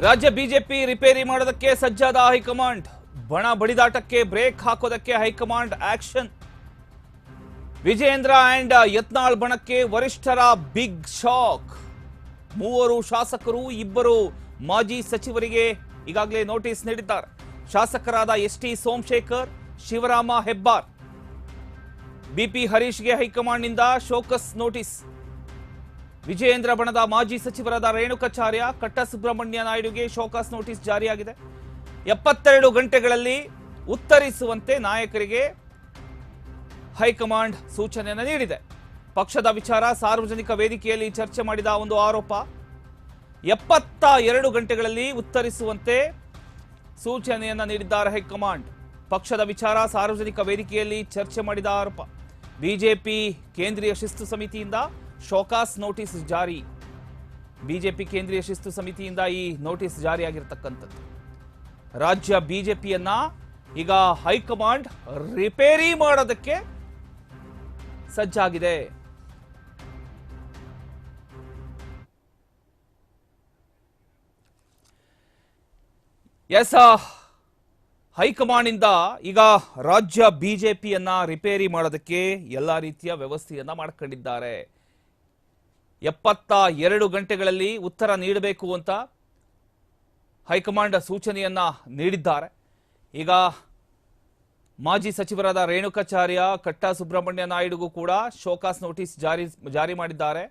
ರಾಜ್ಯ BJP repair ಮಾಡೋದಕ್ಕೆ ಸಜ್ಜಾದ ಹೈಕಮಾಂಡ್. ಬಣ ಬಡಿದಾಟಕ್ಕೆ ಬ್ರೇಕ್ ಹಾಕೋದಕ್ಕೆ high command action. Vijayendra and Yatnal ಬಣಕ್ಕೆ ವರಿಷ್ಠರ ಬಿಗ್ ಶಾಕ್. 3 ಶಾಸಕರು 2 ಮಾಜಿ ಸಚಿವರಿಗೆ ಈಗಾಗಲೇ ನೋಟಿಸ್ ನೀಡಿದ್ದಾರೆ. ಶಾಸಕರಾದ ಎಸ್.ಟಿ. ಸೋಮಶೇಖರ್, ಶಿವರಾಮ ಹೆಬ್ಬಾರ್, ಬಿಪಿ ಹರೀಶ್ಗೆ ಹೈಕಮಾಂಡ್ನಿಂದ ಶೋಕಸ್ ನೋಟಿಸ್. ವಿಜಯೇಂದ್ರ ಬಣದ ಮಾಜಿ ಸಚಿವರಾದ ರೇಣುಕಾಚಾರ್ಯ, ಕಟ್ಟಸುಬ್ರಹ್ಮಣ್ಯ ನಾಯ್ಡುಗೆ ಶೋಕಾಸ್ ನೋಟಿಸ್ ಜಾರಿಯಾಗಿದೆ. 72 ಗಂಟೆಗಳಲ್ಲಿ ಉತ್ತರಿಸುವಂತೆ ನಾಯಕರಿಗೆ ಹೈಕಮಾಂಡ್ ಸೂಚನೆಯನ್ನು ನೀಡಿದೆ. ಪಕ್ಷದ ವಿಚಾರ ಸಾರ್ವಜನಿಕ ವೇದಿಕೆಯಲ್ಲಿ ಚರ್ಚೆ ಮಾಡಿದ ಒಂದು ಆರೋಪ. 72 ಗಂಟೆಗಳಲ್ಲಿ ಉತ್ತರಿಸುವಂತೆ ಸೂಚನೆಯನ್ನ ನೀಡಿದ್ದಾರೆ ಹೈಕಮಾಂಡ್. ಪಕ್ಷದ ವಿಚಾರ ಸಾರ್ವಜನಿಕ ವೇದಿಕೆಯಲ್ಲಿ ಚರ್ಚೆ ಮಾಡಿದ ಆರೋಪ. ಬಿಜೆಪಿ ಕೇಂದ್ರೀಯ ಶಿಸ್ತು ಸಮಿತಿಯಿಂದ ಶೋಕಾಸ್ ನೋಟಿಸ್ ಜಾರಿ. ಬಿಜೆಪಿ ಕೇಂದ್ರೀಯ ಶಿಸ್ತು ಸಮಿತಿಯಿಂದ ಈ ನೋಟಿಸ್ ಜಾರಿಯಾಗಿರ್ತಕ್ಕಂಥದ್ದು. ರಾಜ್ಯ ಬಿಜೆಪಿಯನ್ನ ಈಗ ಹೈಕಮಾಂಡ್ ರಿಪೇರಿ ಮಾಡೋದಕ್ಕೆ ಸಜ್ಜಾಗಿದೆ. ಹೈಕಮಾಂಡ್ ಇಂದ ಈಗ ರಾಜ್ಯ ಬಿಜೆಪಿಯನ್ನ ರಿಪೇರಿ ಮಾಡೋದಕ್ಕೆ ಎಲ್ಲಾ ರೀತಿಯ ವ್ಯವಸ್ಥೆಯನ್ನ ಮಾಡ್ಕೊಂಡಿದ್ದಾರೆ. 72 ಗಂಟೆಗಳಲ್ಲಿ ಉತ್ತರ ನೀಡಬೇಕು ಅಂತ ಹೈಕಮಾಂಡ್ ಸೂಚನೆಯನ್ನ ನೀಡಿದ್ದಾರೆ. ಈಗ ಮಾಜಿ ಸಚಿವರಾದ ರೇಣುಕಾಚಾರ್ಯ, ಕಟ್ಟಾ ಸುಬ್ರಹ್ಮಣ್ಯ ನಾಯ್ಡುಗೂ ಕೂಡ ಶೋಕಾಸ್ ನೋಟಿಸ್ ಜಾರಿ ಮಾಡಿದ್ದಾರೆ.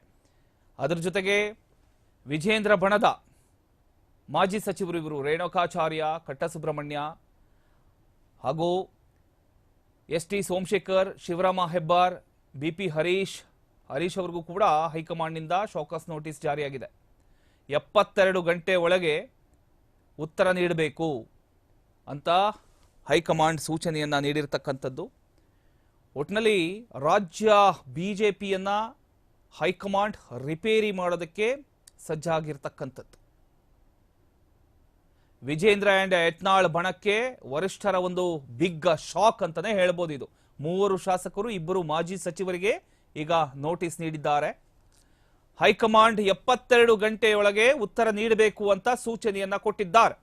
ಅದರ ಜೊತೆಗೆ ವಿಜಯೇಂದ್ರ ಬಣದ ಮಾಜಿ ಸಚಿವರು ಇವರು ರೇಣುಕಾಚಾರ್ಯ, ಕಟ್ಟಾ ಸುಬ್ರಹ್ಮಣ್ಯ ಹಾಗೂ ಎಸ್.ಟಿ. ಸೋಮಶೇಖರ್, ಶಿವರಾಮ ಹೆಬ್ಬಾರ್, ಬಿಪಿ ಹರೀಶ್ ಅವರಿಗೂ ಕೂಡ ಹೈಕಮಾಂಡ್ನಿಂದ ಶೋಕಾಸ್ ನೋಟಿಸ್ ಜಾರಿಯಾಗಿದೆ. 72 ಗಂಟೆ ಒಳಗೆ ಉತ್ತರ ನೀಡಬೇಕು ಅಂತ ಹೈಕಮಾಂಡ್ ಸೂಚನೆಯನ್ನ ನೀಡಿರ್ತಕ್ಕಂಥದ್ದು. ಒಟ್ಟಿನಲ್ಲಿ ರಾಜ್ಯ ಬಿಜೆಪಿಯನ್ನ ಹೈಕಮಾಂಡ್ ರಿಪೇರಿ ಮಾಡೋದಕ್ಕೆ ಸಜ್ಜಾಗಿರ್ತಕ್ಕಂಥದ್ದು. ವಿಜೇಂದ್ರ ಅಂಡ್ ಯತ್ನಾಳ್ ಬಣಕ್ಕೆ ವರಿಷ್ಠರ ಒಂದು ಬಿಗ್ ಶಾಕ್ ಅಂತಾನೆ ಹೇಳ್ಬೋದು. ಇದು 3 ಶಾಸಕರು 2 ಮಾಜಿ ಸಚಿವರಿಗೆ ಈಗ ನೋಟಿಸ್ ನೀಡಿದ್ದಾರೆ. ಹೈಕಮಾಂಡ್ 72 ಗಂಟೆಯೊಳಗೆ ಉತ್ತರ ನೀಡಬೇಕು ಅಂತ ಸೂಚನೆಯನ್ನ ಕೊಟ್ಟಿದ್ದಾರೆ.